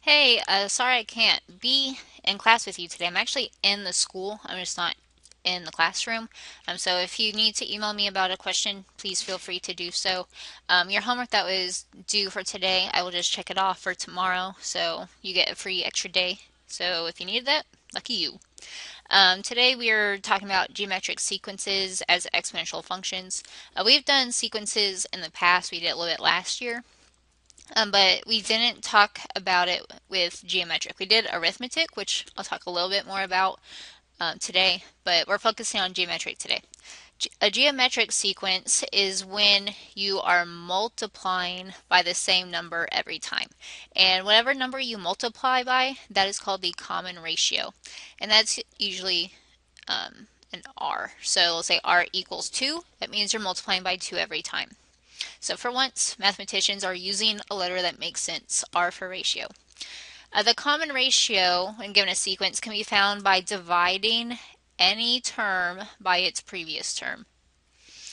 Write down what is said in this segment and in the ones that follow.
Hey, sorry I can't be in class with you today. I'm actually in the school. I'm just not in the classroom. So if you need to email me about a question, please feel free to do so. Your homework that was due for today, I will just check it off for tomorrow, so you get a free extra day. So if you need that, lucky you. Today we are talking about geometric sequences as exponential functions. We've done sequences in the past. We did it a little bit last year. But we didn't talk about it with geometric. We did arithmetic, which I'll talk a little bit more about today, but we're focusing on geometric today. A geometric sequence is when you are multiplying by the same number every time. And whatever number you multiply by, that is called the common ratio. And that's usually an r. So let's say r equals 2. That means you're multiplying by 2 every time. So for once, mathematicians are using a letter that makes sense, r for ratio. The common ratio, when given a sequence, can be found by dividing any term by its previous term.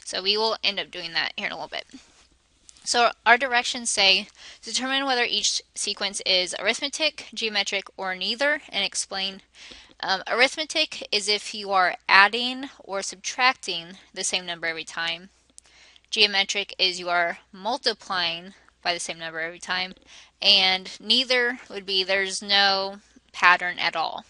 So we will end up doing that here in a little bit. So our directions say, determine whether each sequence is arithmetic, geometric, or neither, and explain. Arithmetic is if you are adding or subtracting the same number every time. Geometric is you are multiplying by the same number every time, and neither would be there's no pattern at all.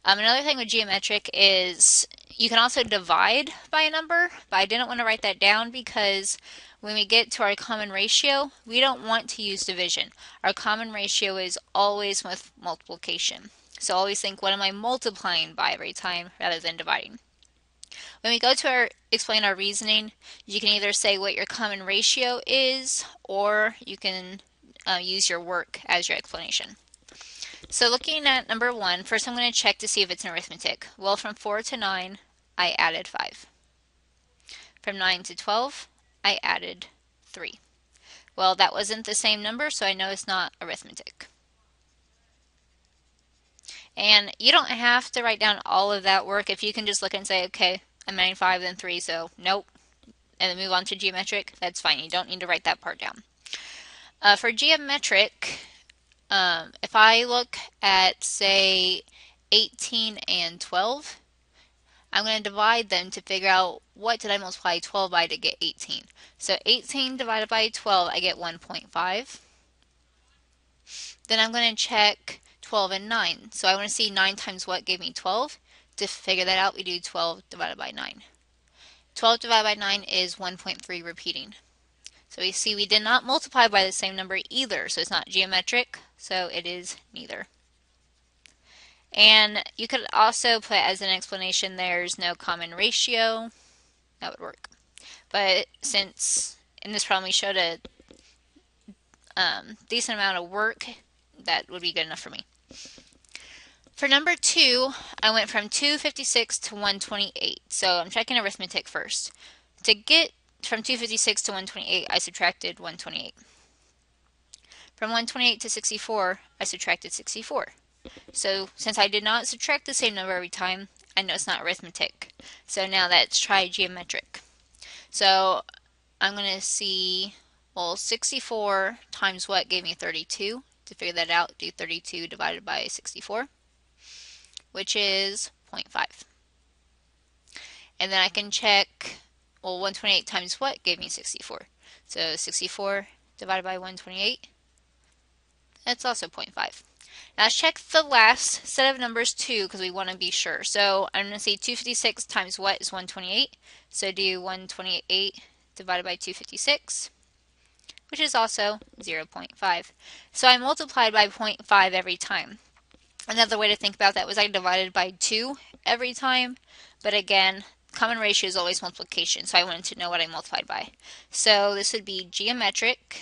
Another thing with geometric is you can also divide by a number, but I didn't want to write that down because when we get to our common ratio, we don't want to use division. Our common ratio is always with multiplication. So always think, what am I multiplying by every time rather than dividing? When we go to explain our reasoning, you can either say what your common ratio is, or you can use your work as your explanation. So looking at number 1, first I'm going to check to see if it's an arithmetic. Well, from 4 to 9, I added 5. From 9 to 12, I added 3. Well, that wasn't the same number, so I know it's not arithmetic. And you don't have to write down all of that work. If you can just look and say, okay, I'm adding 5, then 3, so nope, and then move on to geometric, that's fine. You don't need to write that part down. For geometric, if I look at, say, 18 and 12, I'm going to divide them to figure out what did I multiply 12 by to get 18. So 18 divided by 12, I get 1.5. Then I'm going to check 12 and 9. So I want to see 9 times what gave me 12. To figure that out, we do 12 divided by 9. 12 divided by 9 is 1.3 repeating. So we see we did not multiply by the same number either, so it's not geometric, so it is neither. And you could also put as an explanation there's no common ratio. That would work. But since in this problem we showed a decent amount of work, that would be good enough for me. For number 2, I went from 256 to 128. So I'm checking arithmetic first. To get from 256 to 128, I subtracted 128. From 128 to 64, I subtracted 64. So since I did not subtract the same number every time, I know it's not arithmetic. So now let's try geometric. So I'm going to see, well, 64 times what gave me 32. To figure that out, do 32 divided by 64, which is 0.5. And then I can check, well, 128 times what gave me 64. So 64 divided by 128, that's also 0.5. Now let's check the last set of numbers too, because we want to be sure. So I'm going to see 256 times what is 128. So do 128 divided by 256, which is also 0.5. So I multiplied by 0.5 every time. Another way to think about that was I divided by 2 every time, but again, common ratio is always multiplication, so I wanted to know what I multiplied by. So this would be geometric.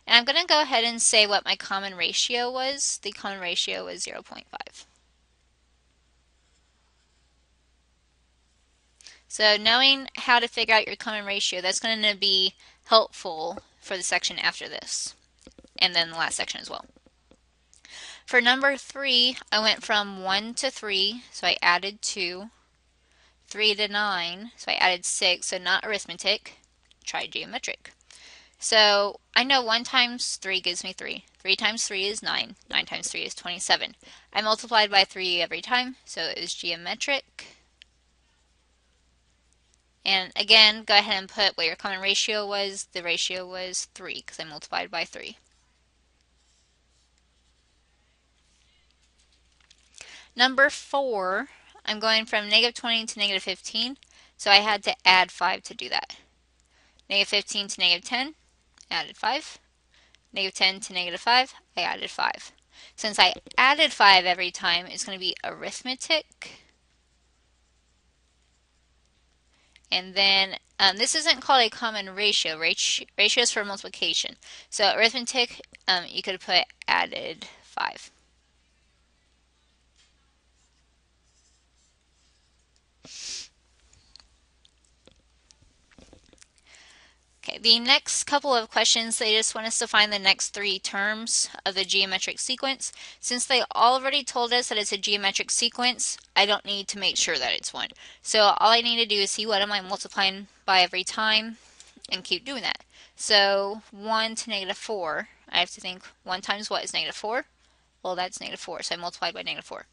And I'm going to go ahead and say what my common ratio was. The common ratio was 0.5. So knowing how to figure out your common ratio, that's going to be helpful for the section after this, and then the last section as well. For number 3, I went from 1 to 3, so I added 2. 3 to 9, so I added 6, so not arithmetic. Try geometric. So I know 1 times 3 gives me 3. 3 times 3 is 9. 9 times 3 is 27. I multiplied by 3 every time, so it was geometric. And again, go ahead and put what your common ratio was. The ratio was 3 because I multiplied by 3. Number 4, I'm going from negative 20 to negative 15, so I had to add 5 to do that. Negative 15 to negative 10, added 5. Negative 10 to negative 5, I added 5. Since I added 5 every time, it's going to be arithmetic. And then this isn't called a common ratio. Ratio is for multiplication. So arithmetic, you could put added 5. Okay, the next couple of questions, they just want us to find the next 3 terms of the geometric sequence. Since they already told us that it's a geometric sequence, I don't need to make sure that it's 1. So all I need to do is see what am I multiplying by every time and keep doing that. So 1 to negative 4, I have to think 1 times what is negative 4? Well, that's negative 4, so I multiplied by negative 4.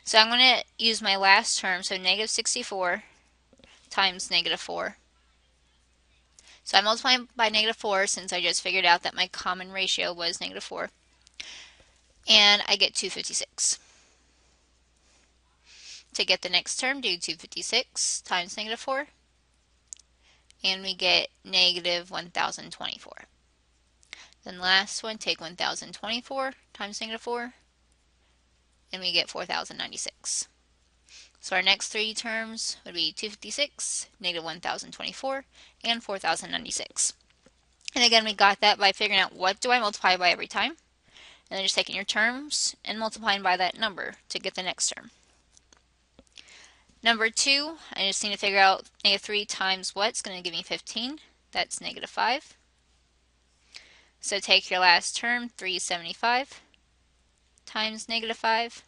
So I'm going to use my last term, so negative 64 times negative 4. So I'm multiplying by negative 4 since I just figured out that my common ratio was negative 4. And I get 256. To get the next term, do 256 times negative 4. And we get negative 1024. Then last one, take 1024 times negative 4. And we get 4096. So our next 3 terms would be 256, negative 1024, and 4096. And again, we got that by figuring out what do I multiply by every time, and then just taking your terms and multiplying by that number to get the next term. Number 2, I just need to figure out negative 3 times what's going to give me 15. That's negative 5. So take your last term, 375 times negative 5.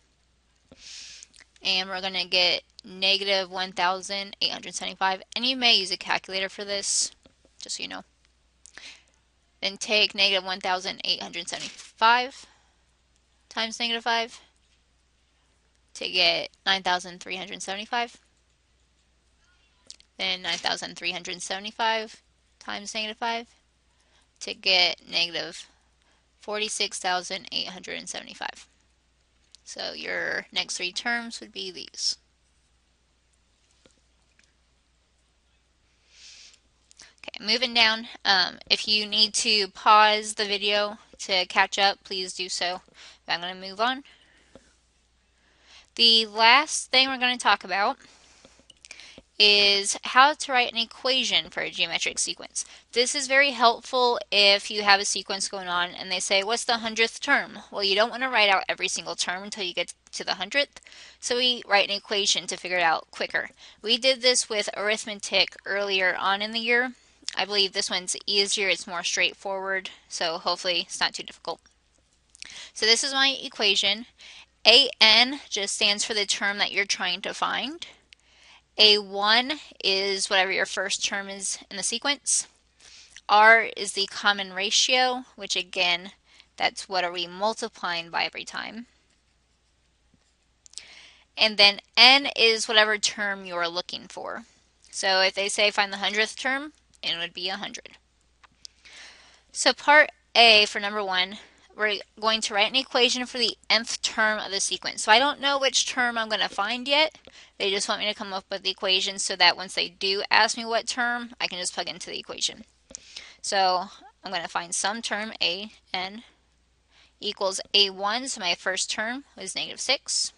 And we're going to get negative 1,875. And you may use a calculator for this, just so you know. Then take negative 1,875 times negative 5 to get 9,375. Then 9,375 times negative 5 to get negative 46,875. So your next 3 terms would be these. Okay, moving down. If you need to pause the video to catch up, please do so. I'm going to move on. The last thing we're going to talk about is how to write an equation for a geometric sequence. This is very helpful if you have a sequence going on and they say, what's the 100th term? Well, you don't want to write out every single term until you get to the 100th, so we write an equation to figure it out quicker. We did this with arithmetic earlier on in the year. I believe this one's easier, it's more straightforward, so hopefully it's not too difficult. So this is my equation. AN just stands for the term that you're trying to find. A1 is whatever your first term is in the sequence. R is the common ratio, which again, that's what are we multiplying by every time. And then N is whatever term you're looking for. So if they say find the 100th term, N would be 100. So part A for number 1, we're going to write an equation for the nth term of the sequence. So I don't know which term I'm going to find yet. They just want me to come up with the equation so that once they do ask me what term, I can just plug into the equation. So I'm going to find some term, a n, equals a1, so my first term was negative 6.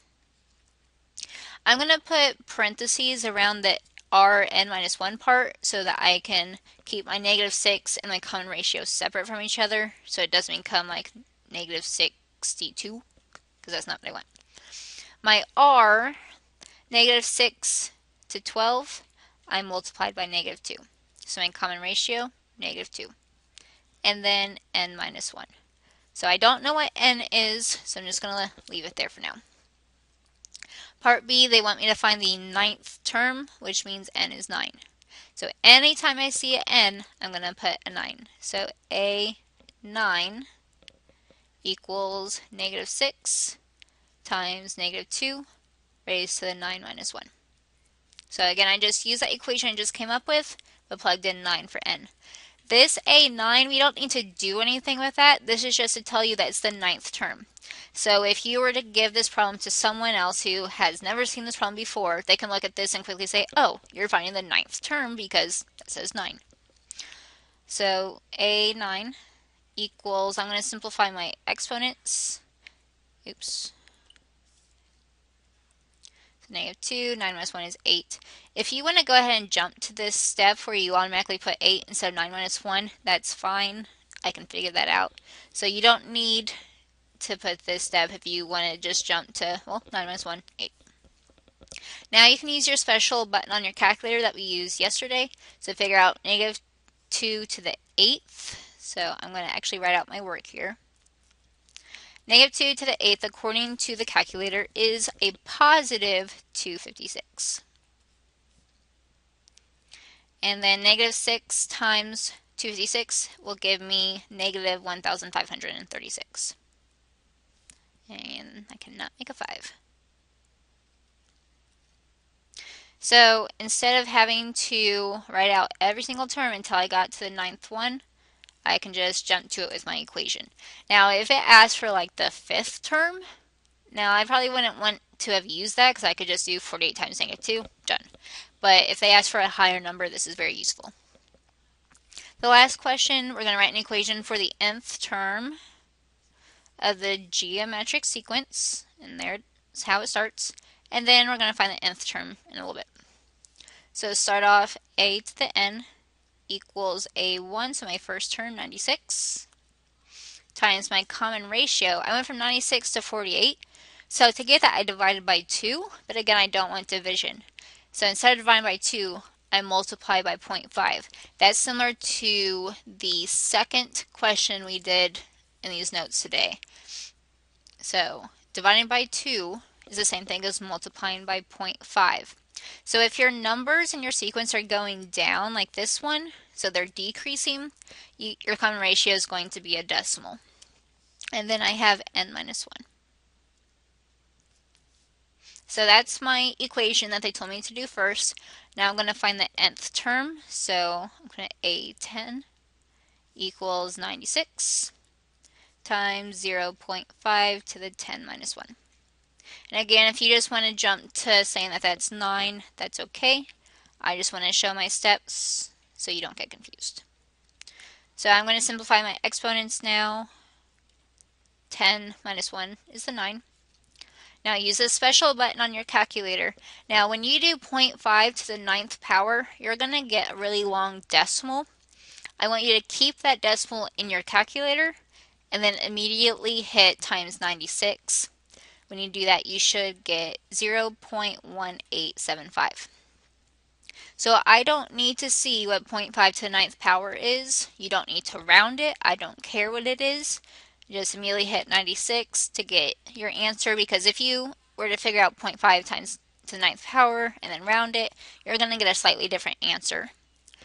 I'm going to put parentheses around the rn minus 1 part so that I can keep my negative 6 and my common ratio separate from each other so it doesn't become like negative 62, because that's not what I want. My r, negative 6 to 12, I multiplied by negative 2. So my common ratio, negative 2. And then n minus 1. So I don't know what n is, so I'm just going to leave it there for now. Part B, they want me to find the 9th term, which means n is 9. So anytime I see an n, I'm going to put a 9. So a9 equals negative 6 times negative 2 raised to the 9 minus 1. So again, I just used that equation I just came up with, but plugged in 9 for n. This a9, we don't need to do anything with that. This is just to tell you that it's the 9th term. So if you were to give this problem to someone else who has never seen this problem before, they can look at this and quickly say, oh, you're finding the 9th term because that says 9. So a9 equals, I'm going to simplify my exponents. Oops. Negative 2, 9 minus 1 is 8. If you want to go ahead and jump to this step where you automatically put 8 instead of 9 minus 1, that's fine. I can figure that out. So you don't need to put this step if you want to just jump to, well, 9 minus 1, 8. Now you can use your special button on your calculator that we used yesterday to figure out negative 2 to the 8th. So I'm going to actually write out my work here. Negative 2 to the 8th, according to the calculator, is a positive 256. And then negative 6 times 256 will give me negative 1,536. And I cannot make a 5. So instead of having to write out every single term until I got to the 9th one, I can just jump to it with my equation. Now, if it asks for like the 5th term, now I probably wouldn't want to have used that because I could just do 48 times negative 2, done. But if they ask for a higher number, this is very useful. The last question, we're going to write an equation for the nth term of the geometric sequence, and there's how it starts. And then we're going to find the nth term in a little bit. So start off a to the n equals a1, so my first term, 96, times my common ratio. I went from 96 to 48. So to get that, I divided by 2, but again, I don't want division. So instead of dividing by 2, I multiply by 0.5. That's similar to the second question we did in these notes today. So dividing by 2 is the same thing as multiplying by 0.5. So if your numbers in your sequence are going down like this one, so they're decreasing, your common ratio is going to be a decimal. And then I have n minus 1. So that's my equation that they told me to do first. Now I'm going to find the nth term. So I'm going to a10 equals 96 times 0.5 to the 10 minus 1. And again, if you just want to jump to saying that that's 9, that's okay. I just want to show my steps so you don't get confused. So I'm going to simplify my exponents now. 10 minus 1 is the 9. Now use this special button on your calculator. Now when you do 0.5 to the 9th power, you're going to get a really long decimal. I want you to keep that decimal in your calculator and then immediately hit times 96. When you do that, you should get 0.1875. So I don't need to see what 0.5 to the 9th power is. You don't need to round it. I don't care what it is. Just immediately hit 96 to get your answer, because if you were to figure out 0.5 times to the 9th power and then round it, you're going to get a slightly different answer.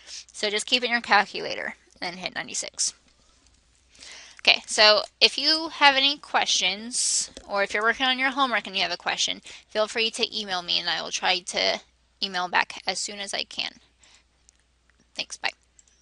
So just keep it in your calculator and then hit 96. Okay, so if you have any questions, or if you're working on your homework and you have a question, feel free to email me and I will try to email back as soon as I can. Thanks, bye.